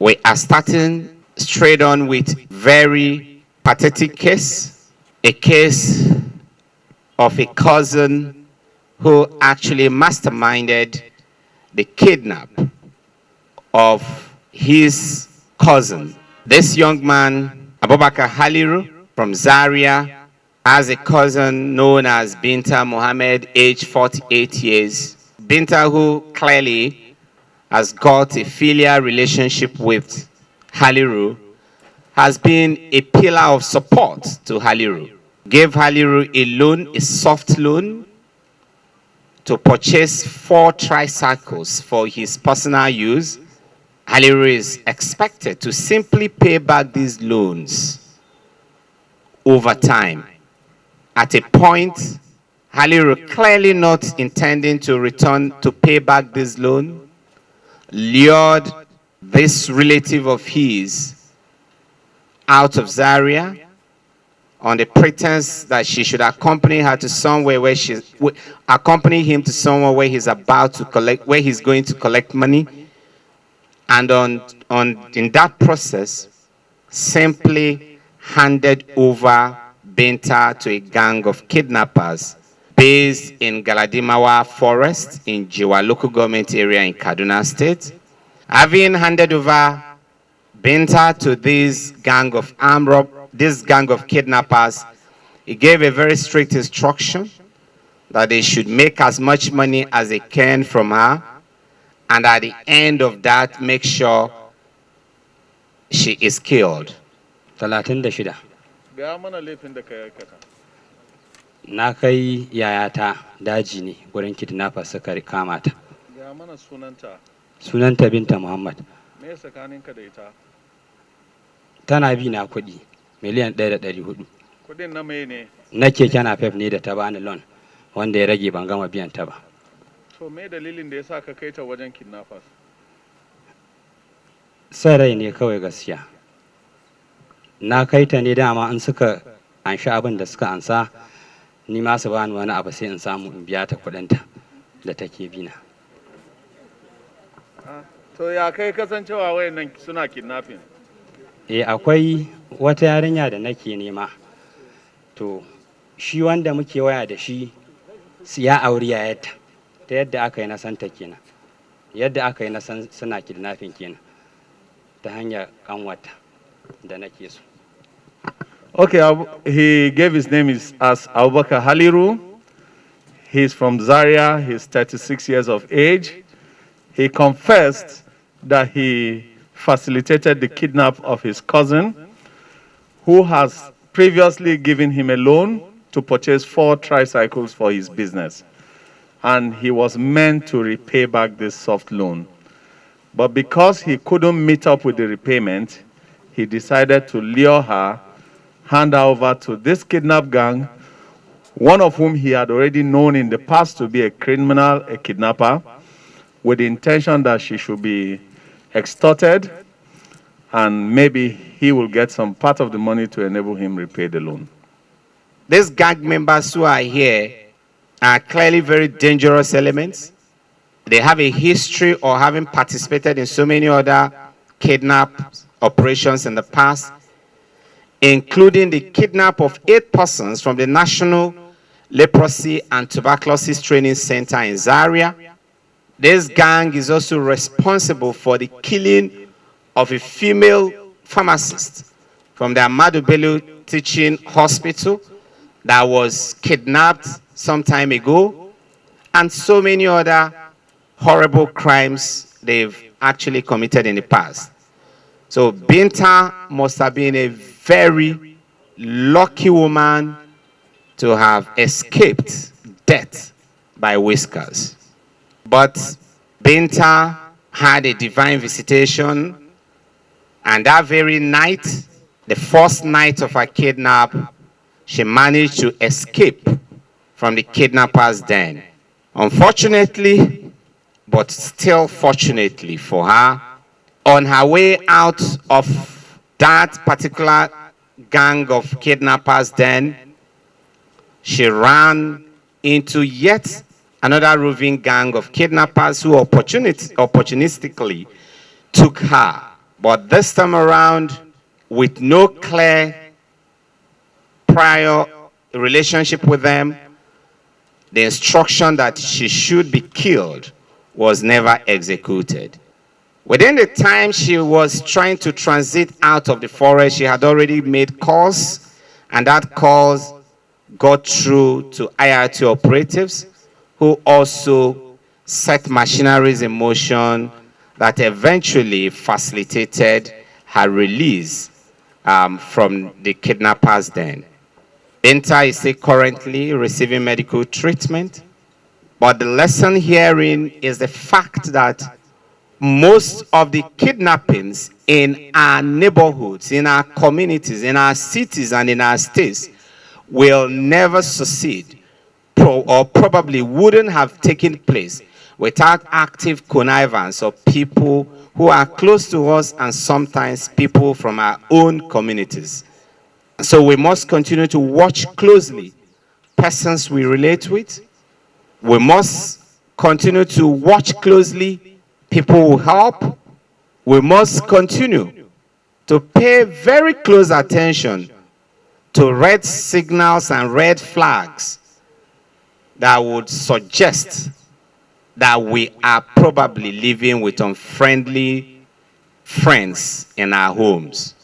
We are starting straight on with very pathetic case, a case of a cousin who actually masterminded the kidnap of his cousin. This young man, Abubakar Haliru from Zaria, has a cousin known as Binta Mohammed, age 48 years. Binta, who clearly has got a filial relationship with Haliru, has been a pillar of support to Haliru. Gave Haliru a loan, a soft loan, to purchase 4 tricycles for his personal use. Haliru is expected to simply pay back these loans over time. At a point, Haliru, clearly not intending to return to pay back this loan, lured this relative of his out of Zaria on the pretense that she should accompany her to somewhere where accompany him to somewhere where he's about to collect, where he's going to collect money, and in that process, simply handed over Binta to a gang of kidnappers based in Galadimawa Forest in Jiwa local government area in Kaduna State. Having handed over Binta to this gang of kidnappers, he gave a very strict instruction that they should make as much money as they can from her, and at the end of that, make sure she is killed. 36. Na kai yayata daji ne gurin kidnapper suka kama ta. Sunanta Binta Muhammad. Me tsakaninka da ita? Tana bi na kuɗi miliyan 1.4. Kuɗin na me ne? Na keke napep ne da ta bani loan wanda ya rage ban gama biyan ta ba. To me dalilin da yasa ka kai ta wajen kidnappers? Sarai ne kawai gaskiya. Na kai ta ne dama in suka anshi abin da suka ansa, ni ma su bani wani abu sai in samu in biya ta kuɗinta da take bina. To ya kai kasancewa wayannan suna kidnapping? Akwai wata yarinya da nake nema. To shi wanda muke waya da shi ya auri yayarta. Ta yadda aka yi na santa kenan. Yadda aka yi na san suna kidnapping kenan. Ta hanyar kanwata da nake so. Okay, he gave his name as Abubakar Haliru. He's from Zaria. He's 36 years of age. He confessed that he facilitated the kidnap of his cousin, who has previously given him a loan to purchase 4 tricycles for his business. And he was meant to repay back this soft loan. But because he couldn't meet up with the repayment, he decided to lure her, hand her over to this kidnap gang, one of whom he had already known in the past to be a criminal, a kidnapper, with the intention that she should be extorted, and maybe he will get some part of the money to enable him repay the loan. These gang members who are here are clearly very dangerous elements. They have a history of having participated in so many other kidnap operations in the past, including the kidnap of 8 persons from the National Leprosy and Tuberculosis Training Center in Zaria. This gang is also responsible for the killing of a female pharmacist from the Ahmadu Bello Teaching Hospital that was kidnapped some time ago, and so many other horrible crimes they've actually committed in the past. So Binta must have been a very lucky woman to have escaped death by whiskers. But Binta had a divine visitation, and that very night, the first night of her kidnap, she managed to escape from the kidnappers' den. Unfortunately, but still fortunately for her, on her way out of that particular gang of kidnappers' den, she ran into yet another roving gang of kidnappers who opportunistically took her But this time around, with no clear prior relationship with them, the instruction that she should be killed was never executed. Within the time she was trying to transit out of the forest, she had already made calls, and that calls got through to IRT operatives who also set machineries in motion that eventually facilitated her release from the kidnappers' den. Binta is still currently receiving medical treatment, but the lesson herein is the fact that most of the kidnappings in our neighborhoods, in our communities, in our cities, and in our states will never succeed or probably wouldn't have taken place without active connivance of people who are close to us and sometimes people from our own communities. So we must continue to watch closely persons we relate with. We must continue to watch closely people who help. We must continue to pay very close attention to red signals and red flags that would suggest that we are probably living with unfriendly friends in our homes.